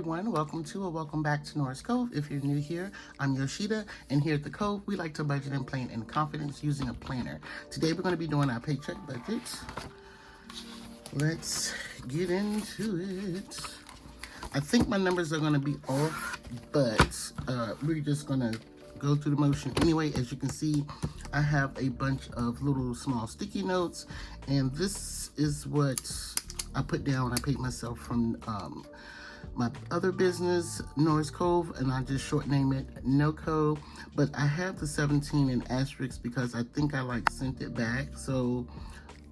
everyone. Welcome to or welcome back to Noras Cove. If you're new here, I'm Yoshida, and here at the Cove, we like to budget and plan in confidence using a planner. Today, we're going to be doing our paycheck budget. Let's get into it. I think my numbers are going to be off, but we're just going to go through the motion anyway. As you can see, I have a bunch of little small sticky notes, and this is what I put down. I paid myself from my other business, Noras Cove, and I just short name it NoCo. But I have the 17 in asterisk because I think I sent it back. So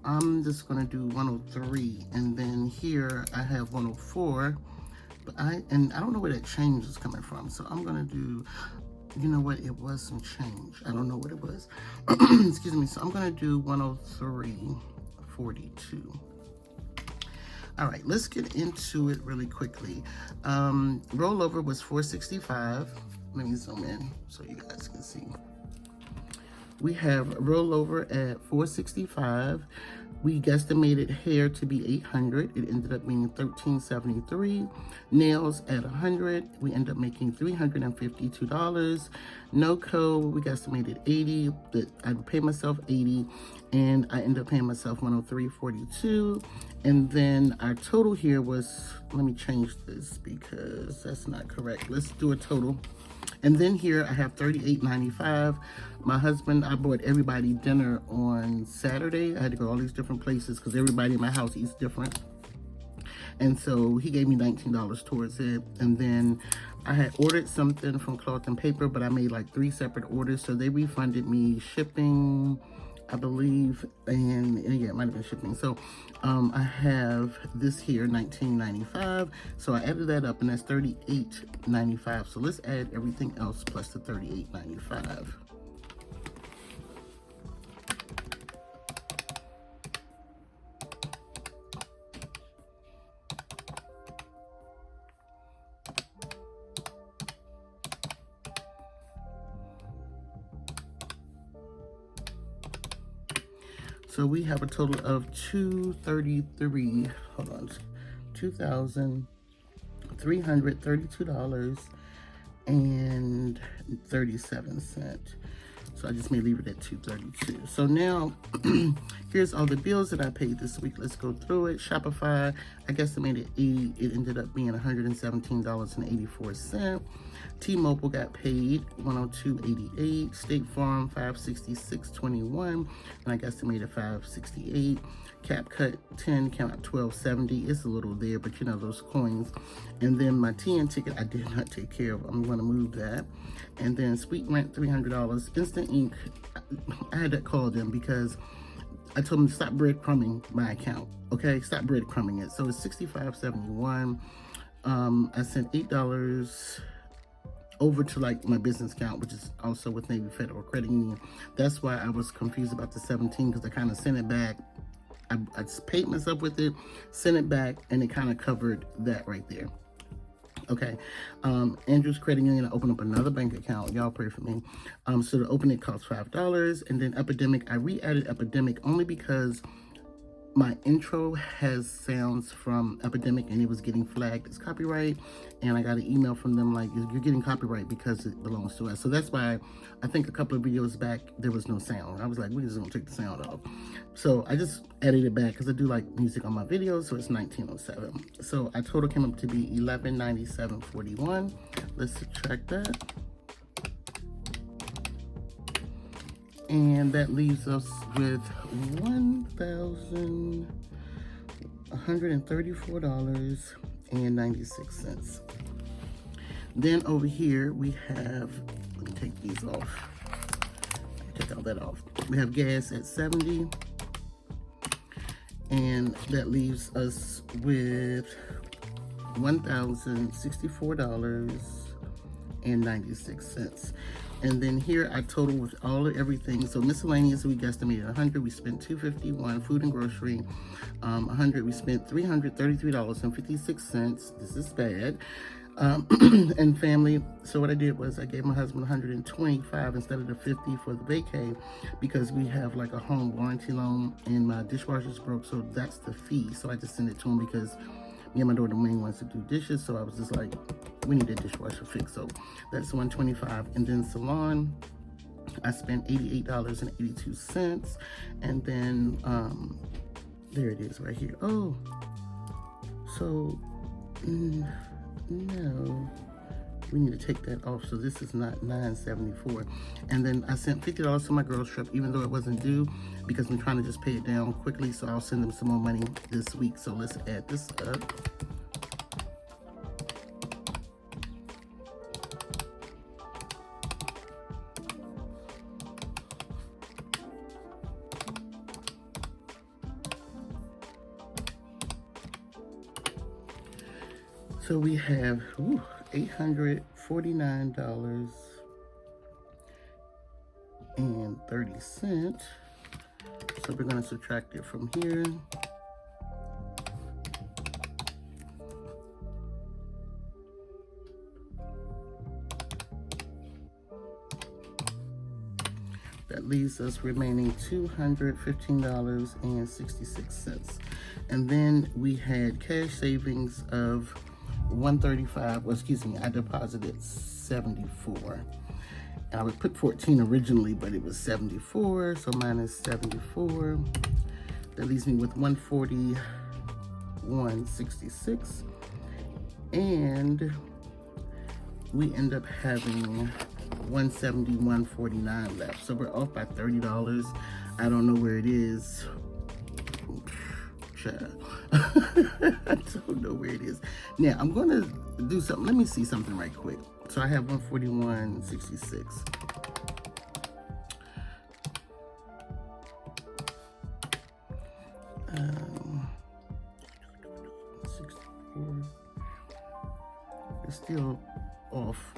I'm just gonna do 103, and then here I have 104. But I don't know where that change is coming from. So I'm gonna do, you know what? It was some change. I don't know what it was. Excuse me. So I'm gonna do 103.42. All right, let's get into it really quickly. Rollover was $465. Let me zoom in so you guys can see. We have rollover at $465. We guesstimated hair to be $800. It ended up being $1,373. Nails at $100. We end up making $352. NoCo, we guesstimated $80. But I paid myself $80, and I ended up paying myself $103.42. And then our total here was, let me change this because that's not correct. Let's do a total. And then here I have $38.95. My husband, I bought everybody dinner on Saturday. I had to go all these different places because everybody in my house eats different. And so he gave me $19 towards it. And then I had ordered something from Cloth and Paper, but I made like 3 separate orders. So they refunded me shipping, I believe, and yeah, it might have been shipping. So I have this here, $19.95. So I added that up, and that's $38.95. So let's add everything else plus the $38.95. So we have a total of $233,332.37. So I just may leave it at $232. So now, here's all the bills that I paid this week. Let's go through it. Shopify, I guesstimated $80. It ended up being $117.84. T-Mobile got paid $102.88. State Farm $566.21, and I guesstimated $568. CapCut 10 came out $12.70. It's a little there, but you know those coins. And then my TN ticket I did not take care of. I'm going to move that. And then Sweet Rent $300. Instant Ink, I had to call them because I told them to stop breadcrumbing my account. Okay, stop breadcrumbing it. So it's $65.71. I sent $8 over to my business account, which is also with Navy Federal Credit Union. That's why I was confused about the 17, because I kind of sent it back. I just paid myself with it, sent it back, and it kind of covered that right there. Okay, Andrew's Credit Union, I opened up another bank account. Y'all pray for me. So to open it costs $5. And then Epidemic, I re-added Epidemic only because my intro has sounds from Epidemic and it was getting flagged as copyright. And I got an email from them like, you're getting copyright because it belongs to us. So that's why I think a couple of videos back, there was no sound. I was like, we're just gonna take the sound off. So I just added it back because I do like music on my videos. So it's $19.07. So our total came up to be $1197.41. Let's subtract that. And that leaves us with $1,134.96. Then over here we have, let me take these off. Take all that off. We have gas at 70. And that leaves us with $1,064.96. And then here I total with all of everything. So miscellaneous, we guesstimated 100. We spent $251. Food and grocery, 100. We spent $333.56. This is bad. And family. So what I did was I gave my husband 125 instead of the 50 for the vacay, because we have like a home warranty loan and my dishwasher's broke. So that's the fee. So I just sent it to him because me and my daughter main wants to do dishes, so I was just like, we need a dishwasher fix. So that's $125. And then salon, I spent $88.82. And then there it is right here. Oh, so no, we need to take that off. So this is not $9.74. And then I sent $50 to my girls trip, even though it wasn't due, because I'm trying to just pay it down quickly. So I'll send them some more money this week. So let's add this up. So we have $849.30. So we're going to subtract it from here. That leaves us remaining $215.66. And then we had cash savings of $135. Well, excuse me, I deposited $74. And I would put 14 originally, but it was 74, so minus 74. That leaves me with 141.66. And we end up having 171.49 left. So we're off by $30. I don't know where it is. I don't know where it is. Now I'm gonna do something. Let me see something right quick. So I have 141.66. It's still off.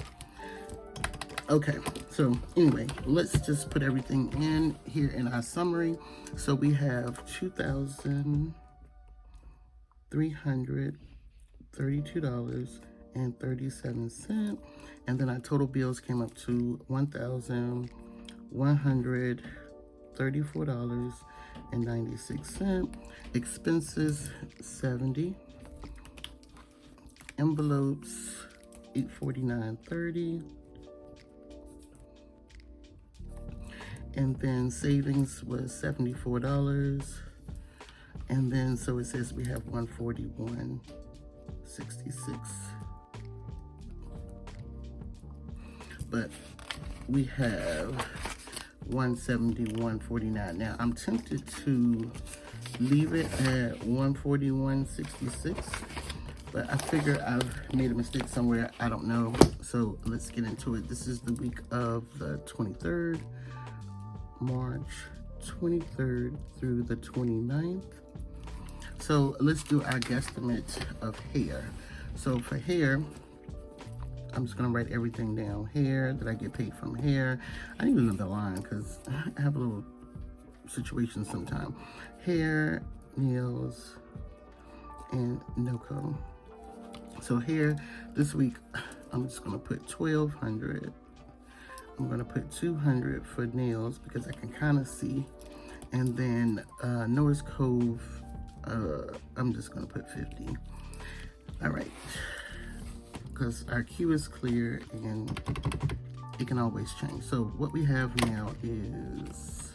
Okay, so anyway, let's just put everything in here in our summary. So we have $2,332.37, and then our total bills came up to $1,134.96. Expenses $70. Envelopes $849.30. And then savings was $74. And then, so it says we have 141.66. But we have 171.49. Now, I'm tempted to leave it at 141.66, but I figure I've made a mistake somewhere. I don't know. So let's get into it. This is the week of the 23rd. March 23rd through the 29th. So let's do our guesstimate of hair. So for hair, I'm just gonna write everything down. Hair that I get paid from hair. I need another line because I have a little situation sometime. Hair, nails, and no-co. So hair this week, I'm just gonna put $1,200. I'm gonna put $200 for nails because I can kind of see. And then Noras Cove, I'm just gonna put $50. All right, because our queue is clear and it can always change. So what we have now is,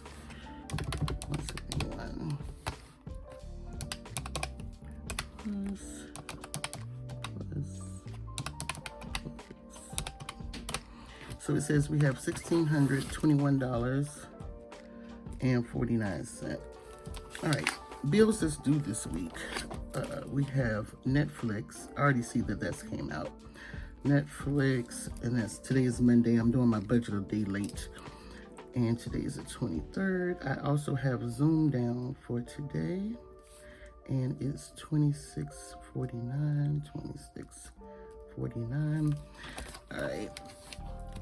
so it says we have $1,621.49. All right, bills that's due this week. We have Netflix. I already see that that's came out. Netflix, and that's today is Monday. I'm doing my budget a day late, and today is the 23rd. I also have Zoom down for today, and it's $26.49. $26.49. All right.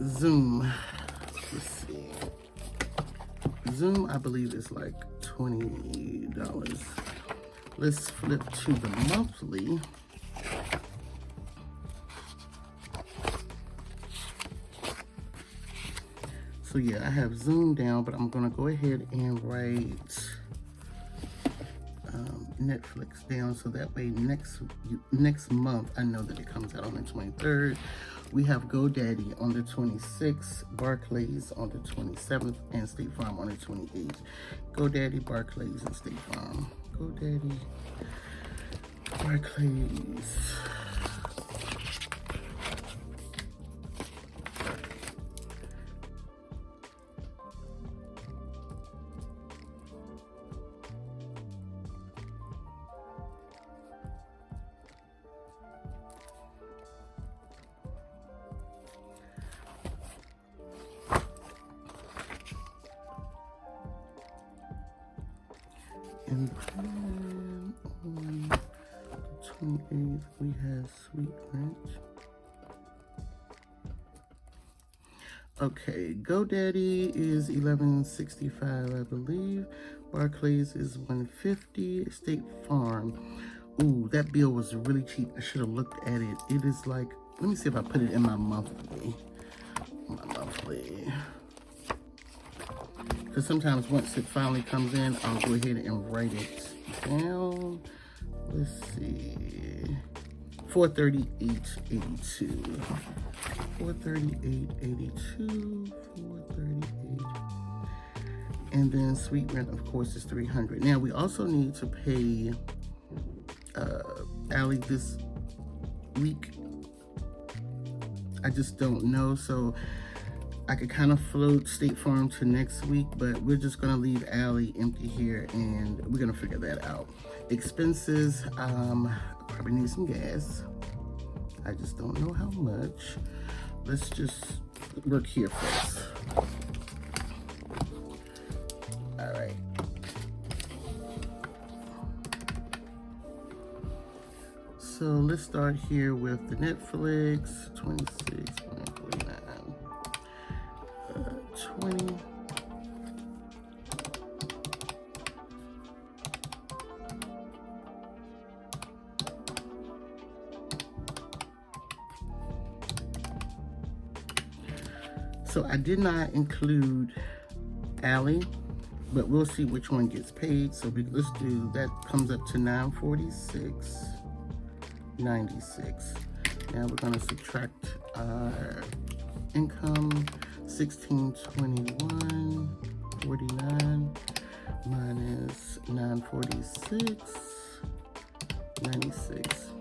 Zoom, let's see. Zoom, I believe is like $20. Let's flip to the monthly. So yeah, I have Zoom down, but I'm gonna go ahead and write Netflix down so that way next month I know that it comes out on the 23rd. We have GoDaddy on the 26th, Barclays on the 27th, and State Farm on the 28th. GoDaddy, Barclays, and State Farm. GoDaddy, Barclays. And then on the 28th, we have Sweet Rent. Okay, GoDaddy is $11.65, I believe. Barclays is $150. State Farm. Ooh, that bill was really cheap. I should have looked at it. It is like, let me see if I put it in my monthly. Because sometimes once it finally comes in, I'll go ahead and write it down. Let's see. $438.82. $438.82. $438. And then Sweet Rent, of course, is $300. Now we also need to pay Allie this week. I just don't know, so I could kind of float State Farm to next week, but we're just gonna leave Allie empty here and we're gonna figure that out. Expenses, probably need some gas. I just don't know how much. Let's just work here first. All right. So let's start here with the Netflix, 26.49. 20. So I did not include Allie, but we'll see which one gets paid. So let's do that. Comes up to $946.96. Now we're going to subtract our income. 1621.49 minus 946.96.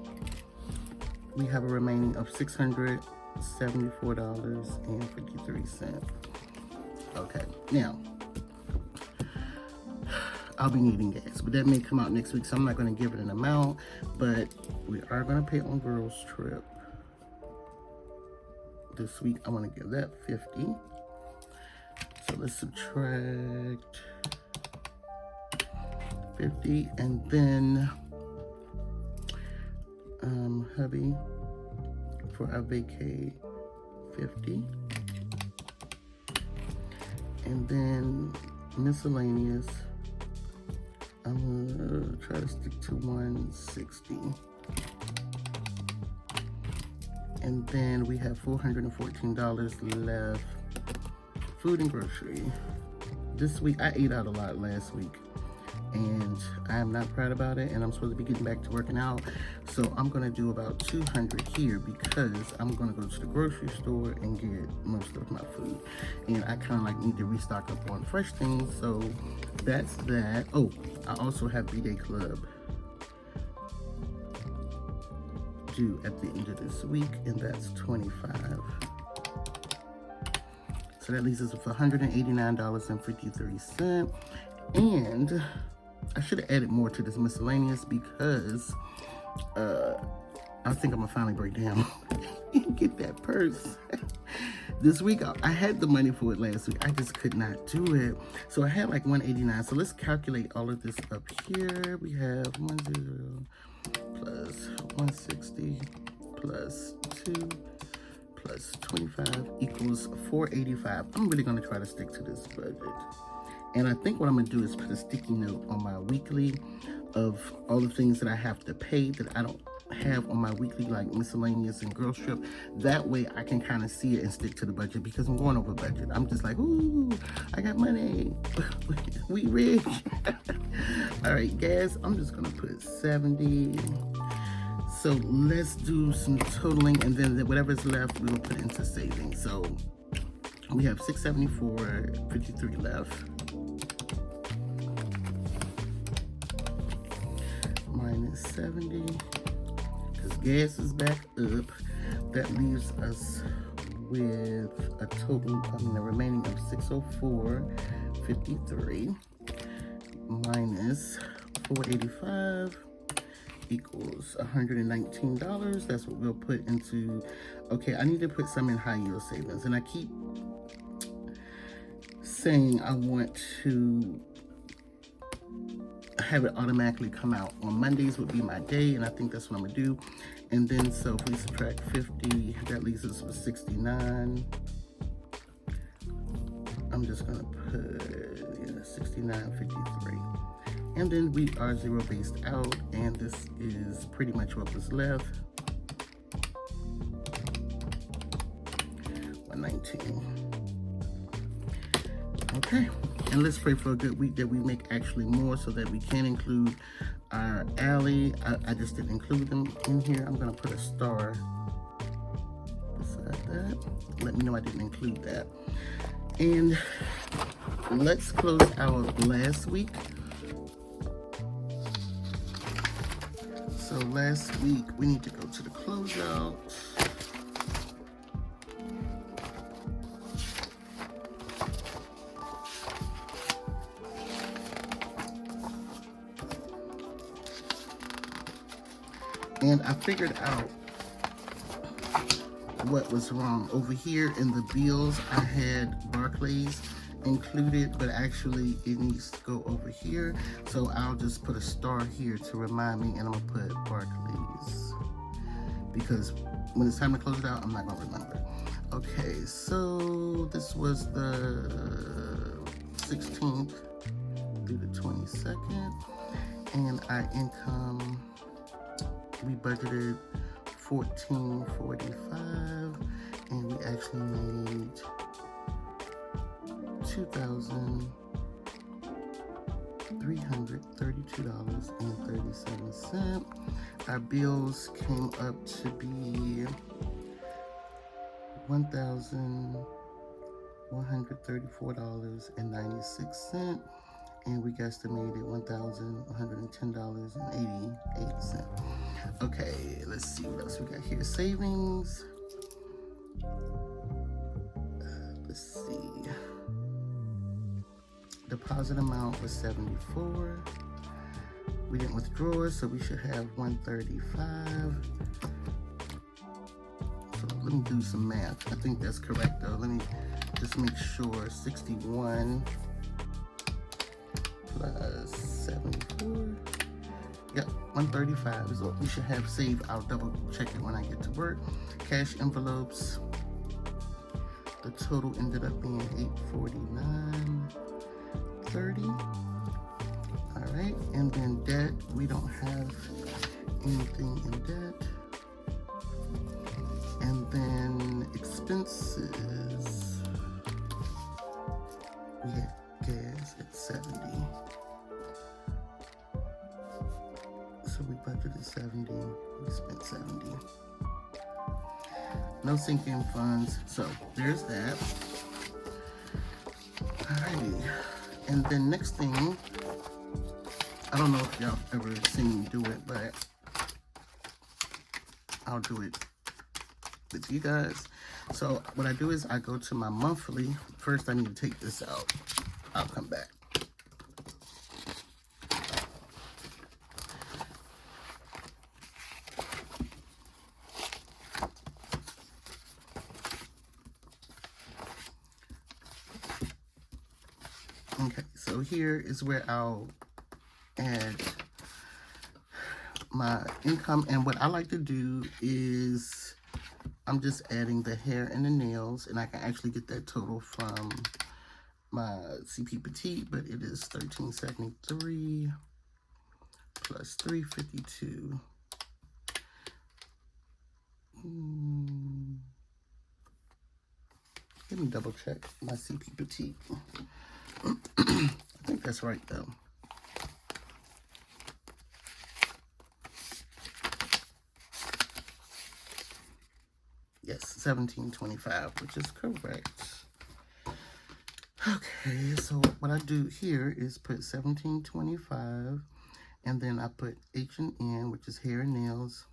We have a remaining of $674.53. Okay, now I'll be needing gas, but that may come out next week, so I'm not going to give it an amount, but we are going to pay on girls trip. This week I want to give that 50. So let's subtract 50, and then hubby for our vacay 50, and then miscellaneous I'm gonna try to stick to 160. And then we have $414 left. Food and grocery. This week, I ate out a lot last week, and I am not proud about it, and I'm supposed to be getting back to working out. So I'm gonna do about 200 here because I'm gonna go to the grocery store and get most of my food. And I kind of like need to restock up on fresh things, so that's that. Oh, I also have B-Day Club due at the end of this week, and that's 25. So that leaves us with $189.53. And I should have added more to this miscellaneous because I think I'm gonna finally break down and get that purse. This week, I had the money for it last week. I just could not do it. So I had like 189. So let's calculate all of this up here. We have 10 plus 160 plus 2 plus 25 equals 485. I'm really gonna try to stick to this budget. And I think what I'm gonna do is put a sticky note on my weekly of all the things that I have to pay that I don't have on my weekly like miscellaneous and girls trip. That way I can kind of see it and stick to the budget, because I'm going over budget. I'm just like, ooh, I got money. We rich. All right, gas, I'm just gonna put 70. So let's do some totaling, and then whatever's left we'll put into savings. So we have 674.53 left. Minus 70, because gas is back up. That leaves us with a total, a remaining of 604.53 minus 485 equals $119. That's what we'll put into, okay, I need to put some in high yield savings, and I keep saying I want to have it automatically come out on Mondays would be my day, and I think that's what I'm gonna do. And then so if we subtract 50, that leaves us with 69. I'm just gonna put 69.53, and then we are zero based out, and this is pretty much what was left. 119. Okay, and let's pray for a good week that we make actually more, so that we can include our alley. I just didn't include them in here. I'm gonna put a star beside that. Let me know I didn't include that. And let's close out last week. So last week we need to go to the closeout. And I figured out what was wrong. Over here in the bills, I had Barclays included, but actually it needs to go over here. So I'll just put a star here to remind me, and I'm gonna put Barclays, because when it's time to close it out, I'm not gonna remember. Okay, so this was the 16th through the 22nd, and our income, we budgeted $14.45, and we actually made $2,332.37. Our bills came up to be $1,134.96, and we guesstimated $1,110.88. Okay, let's see what else we got here. Savings. Let's see. Deposit amount was 74. We didn't withdraw, so we should have 135. So let me do some math. I think that's correct though. Let me just make sure. 61 plus 74. Yep, 135 is what we should have saved. I'll double check it when I get to work. Cash envelopes. The total ended up being $849.30. All right, and then debt. We don't have anything in debt. And then expenses. We had gas at 70. So we budgeted 70, we spent 70. No sinking funds, so there's that. Alrighty, and then next thing, I don't know if y'all ever seen me do it, but I'll do it with you guys. So what I do is I go to my monthly. First I need to take this out. I'll come back. Okay, so here is where I'll add my income, and what I like to do is I'm just adding the hair and the nails, and I can actually get that total from my CP Petite, but it is $13.73 plus $3.52 Let me double check my CP Petite. I think that's right though. Yes, $17.25, which is correct. Okay, so what I do here is put $17.25, and then I put H&N, which is hair and nails,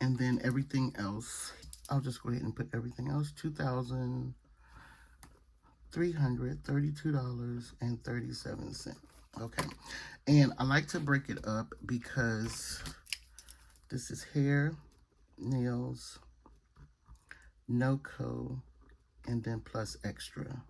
and then everything else. I'll just go ahead and put everything else, $2,332.37. Okay, and I like to break it up because this is hair, nails, no-co, and then plus extra.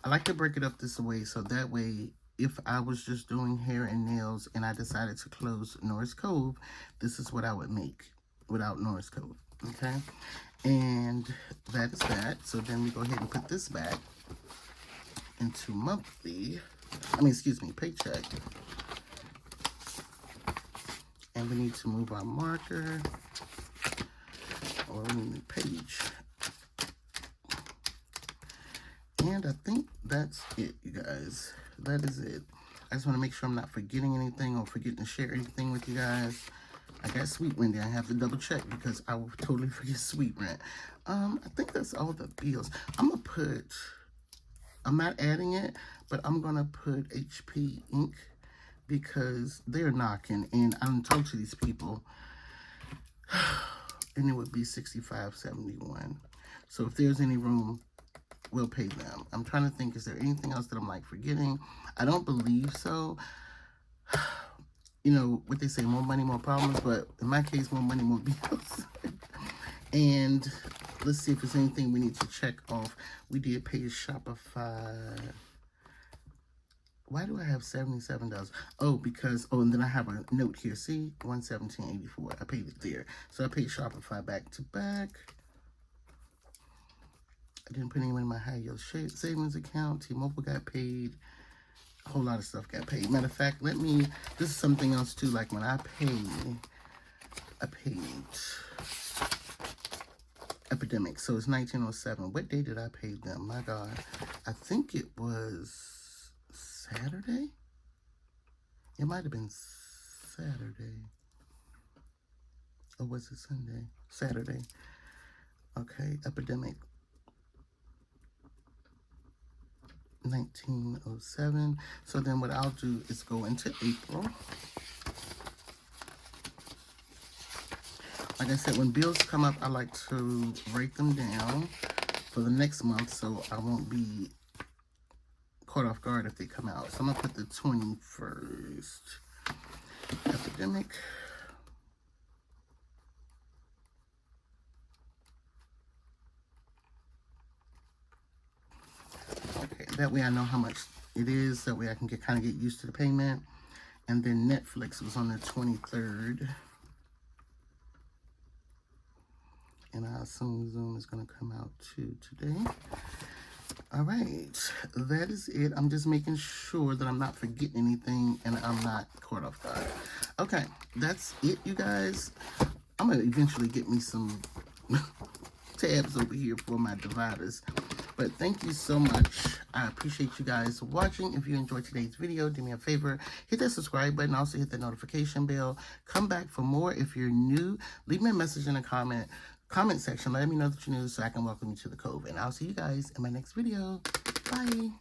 I like to break it up this way, so that way, if I was just doing hair and nails and I decided to close Noras Cove, this is what I would make without Noras Cove, okay? And that is that. So then we go ahead and put this back into paycheck. And we need to move our marker, or we need a page. And I think that's it, you guys. That is it. I just want to make sure I'm not forgetting anything or forgetting to share anything with you guys. I got sweet rent there. I have to double check because I will totally forget sweet rent. I think that's all the bills. I'm not adding it, but I'm going to put HP Inc. because they're knocking. And I'm told to these people, and it would be $65.71. So if there's any room, we'll pay them. I'm trying to think, is there anything else that I'm like forgetting? I don't believe so. You know what they say, more money, more problems, but in my case, more money, more bills. And let's see if there's anything we need to check off. We did pay Shopify. Why do I have $77? Oh, because, and then I have a note here. See, $117.84. I paid it there. So I paid Shopify back to back. I didn't put any money in my high yield savings account. T-Mobile got paid. A whole lot of stuff got paid. Matter of fact, this is something else too. Like when I paid Epidemic. So it's 1907. What day did I pay them? My God. I think it was Saturday. It might have been Saturday. Or was it Sunday? Saturday. Okay, Epidemic. 1907. So then what I'll do is go into April. Like I said, when bills come up, I like to write them down for the next month so I won't be caught off guard if they come out. So I'm gonna put the 21st. Epidemic. That way I know how much it is. That way I can kind of get used to the payment. And then Netflix was on the 23rd. And I assume Zoom is going to come out too today. All right. That is it. I'm just making sure that I'm not forgetting anything and I'm not caught off guard. Okay. That's it, you guys. I'm going to eventually get me some tabs over here for my dividers. But thank you so much. I appreciate you guys watching. If you enjoyed today's video, do me a favor. Hit that subscribe button. Also hit the notification bell. Come back for more. If you're new, leave me a message in the comment section. Let me know that you're new so I can welcome you to the Cove. And I'll see you guys in my next video. Bye.